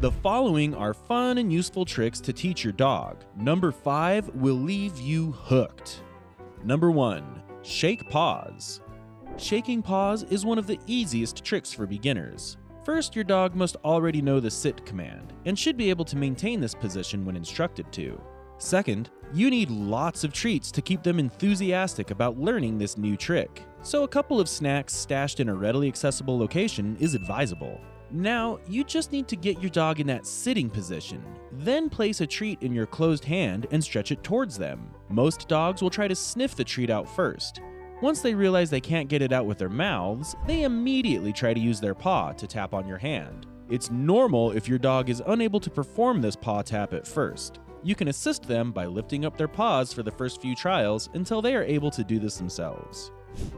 The following are fun and useful tricks to teach your dog. Number 5 will leave you hooked. Number 1. Shake paws. Shaking paws is one of the easiest tricks for beginners. First, your dog must already know the sit command and should be able to maintain this position when instructed to. Second, you need lots of treats to keep them enthusiastic about learning this new trick, so a couple of snacks stashed in a readily accessible location is advisable. Now, you just need to get your dog in that sitting position, then place a treat in your closed hand and stretch it towards them. Most dogs will try to sniff the treat out first. Once they realize they can't get it out with their mouths, they immediately try to use their paw to tap on your hand. It's normal if your dog is unable to perform this paw tap at first. You can assist them by lifting up their paws for the first few trials until they are able to do this themselves.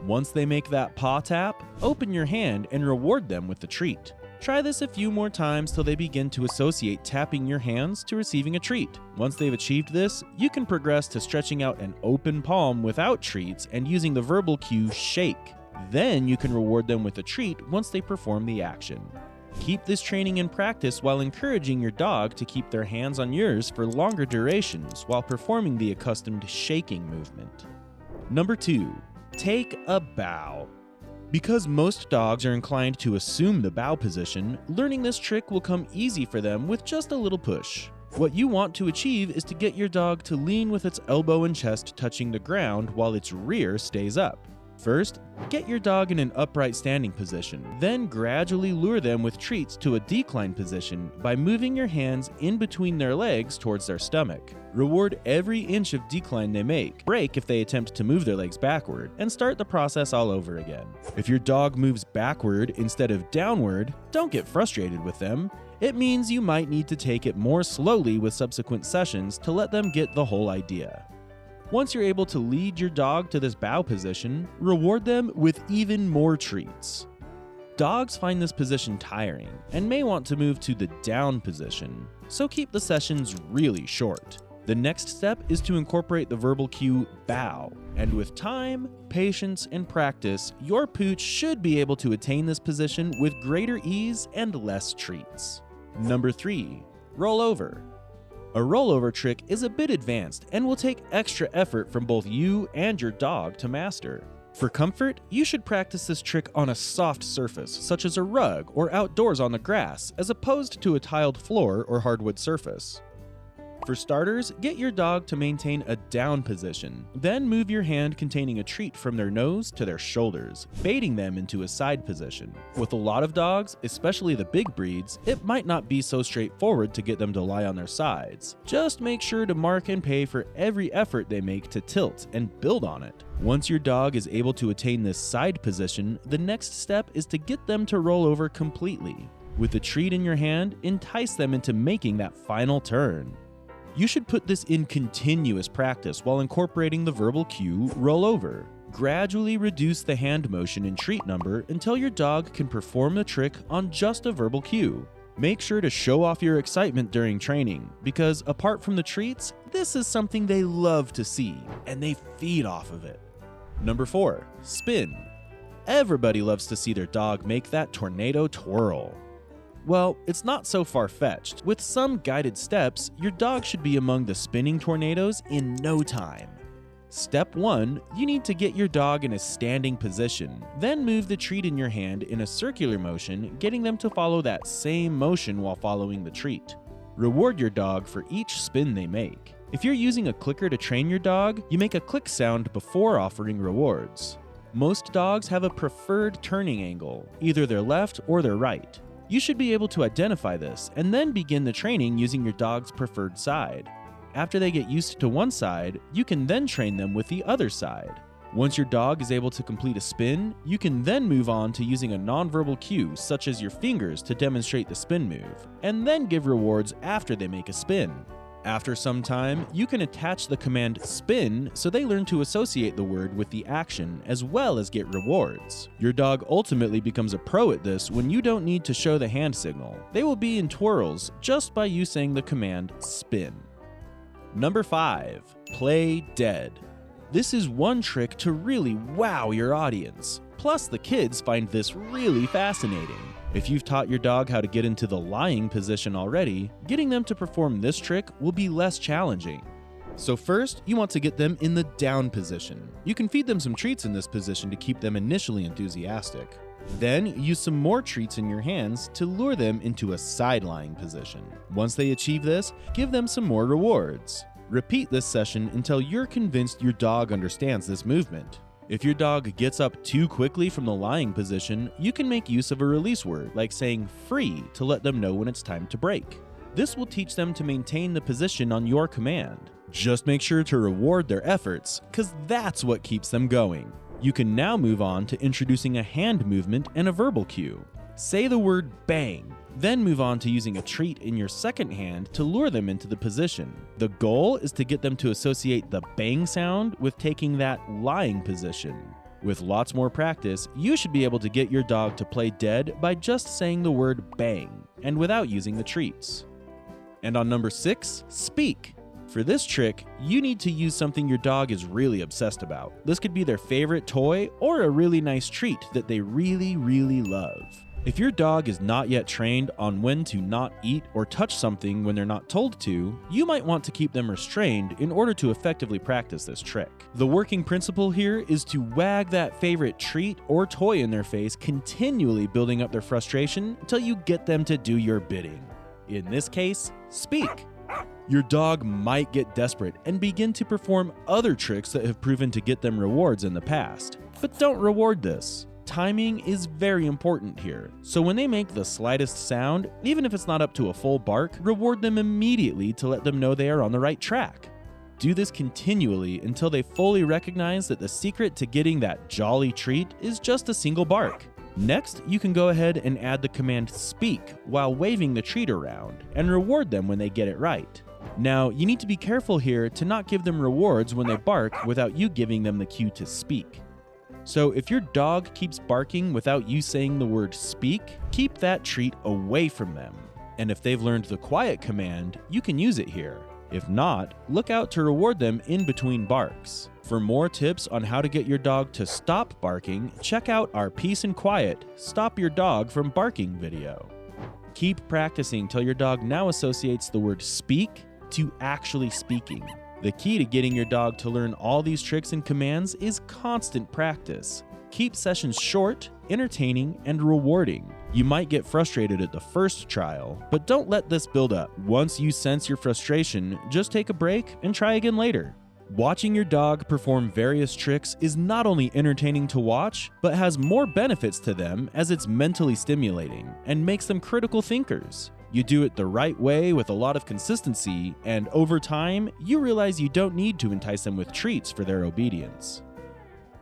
Once they make that paw tap, open your hand and reward them with the treat. Try this a few more times till they begin to associate tapping your hands to receiving a treat. Once they've achieved this, you can progress to stretching out an open palm without treats and using the verbal cue shake. Then you can reward them with a treat once they perform the action. Keep this training in practice while encouraging your dog to keep their hands on yours for longer durations while performing the accustomed shaking movement. Number 2. Take a bow. Because most dogs are inclined to assume the bow position, learning this trick will come easy for them with just a little push. What you want to achieve is to get your dog to lean with its elbow and chest touching the ground while its rear stays up. First, get your dog in an upright standing position, then gradually lure them with treats to a decline position by moving your hands in between their legs towards their stomach. Reward every inch of decline they make, break if they attempt to move their legs backward, and start the process all over again. If your dog moves backward instead of downward, don't get frustrated with them. It means you might need to take it more slowly with subsequent sessions to let them get the whole idea. Once you're able to lead your dog to this bow position, reward them with even more treats. Dogs find this position tiring and may want to move to the down position, so keep the sessions really short. The next step is to incorporate the verbal cue bow, and with time, patience, and practice, your pooch should be able to attain this position with greater ease and less treats. Number 3. Roll over. A rollover trick is a bit advanced and will take extra effort from both you and your dog to master. For comfort, you should practice this trick on a soft surface, such as a rug or outdoors on the grass, as opposed to a tiled floor or hardwood surface. For starters, get your dog to maintain a down position, then move your hand containing a treat from their nose to their shoulders, baiting them into a side position. With a lot of dogs, especially the big breeds, it might not be so straightforward to get them to lie on their sides. Just make sure to mark and pay for every effort they make to tilt and build on it. Once your dog is able to attain this side position, the next step is to get them to roll over completely. With the treat in your hand, entice them into making that final turn. You should put this in continuous practice while incorporating the verbal cue roll over. Gradually reduce the hand motion and treat number until your dog can perform the trick on just a verbal cue. Make sure to show off your excitement during training, because apart from the treats, this is something they love to see, and they feed off of it. Number 4. Spin. Everybody loves to see their dog make that tornado twirl. Well, it's not so far-fetched. With some guided steps, your dog should be among the spinning tornadoes in no time. Step 1, you need to get your dog in a standing position, then move the treat in your hand in a circular motion, getting them to follow that same motion while following the treat. Reward your dog for each spin they make. If you're using a clicker to train your dog, you make a click sound before offering rewards. Most dogs have a preferred turning angle, either their left or their right. You should be able to identify this and then begin the training using your dog's preferred side. After they get used to one side, you can then train them with the other side. Once your dog is able to complete a spin, you can then move on to using a nonverbal cue such as your fingers to demonstrate the spin move, and then give rewards after they make a spin. After some time, you can attach the command spin so they learn to associate the word with the action as well as get rewards. Your dog ultimately becomes a pro at this when you don't need to show the hand signal. They will be in twirls just by you saying the command spin. Number 5. Play dead. This is one trick to really wow your audience. Plus, the kids find this really fascinating. If you've taught your dog how to get into the lying position already, getting them to perform this trick will be less challenging. So first, you want to get them in the down position. You can feed them some treats in this position to keep them initially enthusiastic. Then, use some more treats in your hands to lure them into a side-lying position. Once they achieve this, give them some more rewards. Repeat this session until you're convinced your dog understands this movement. If your dog gets up too quickly from the lying position, you can make use of a release word like saying free to let them know when it's time to break. This will teach them to maintain the position on your command. Just make sure to reward their efforts, because that's what keeps them going. You can now move on to introducing a hand movement and a verbal cue. Say the word bang, then move on to using a treat in your second hand to lure them into the position. The goal is to get them to associate the bang sound with taking that lying position. With lots more practice, you should be able to get your dog to play dead by just saying the word bang and without using the treats. And on number 6, speak. For this trick, you need to use something your dog is really obsessed about. This could be their favorite toy or a really nice treat that they really love. If your dog is not yet trained on when to not eat or touch something when they're not told to, you might want to keep them restrained in order to effectively practice this trick. The working principle here is to wag that favorite treat or toy in their face, continually building up their frustration until you get them to do your bidding. In this case, speak. Your dog might get desperate and begin to perform other tricks that have proven to get them rewards in the past. But don't reward this. Timing is very important here, so when they make the slightest sound, even if it's not up to a full bark, reward them immediately to let them know they are on the right track. Do this continually until they fully recognize that the secret to getting that jolly treat is just a single bark. Next, you can go ahead and add the command speak while waving the treat around, and reward them when they get it right. Now, you need to be careful here to not give them rewards when they bark without you giving them the cue to speak. So if your dog keeps barking without you saying the word speak, keep that treat away from them. And if they've learned the quiet command, you can use it here. If not, look out to reward them in between barks. For more tips on how to get your dog to stop barking, check out our Peace and Quiet Stop Your Dog from Barking video. Keep practicing till your dog now associates the word speak to actually speaking. The key to getting your dog to learn all these tricks and commands is constant practice. Keep sessions short, entertaining, and rewarding. You might get frustrated at the first trial, but don't let this build up. Once you sense your frustration, just take a break and try again later. Watching your dog perform various tricks is not only entertaining to watch, but has more benefits to them as it's mentally stimulating and makes them critical thinkers. You do it the right way with a lot of consistency, and over time, you realize you don't need to entice them with treats for their obedience.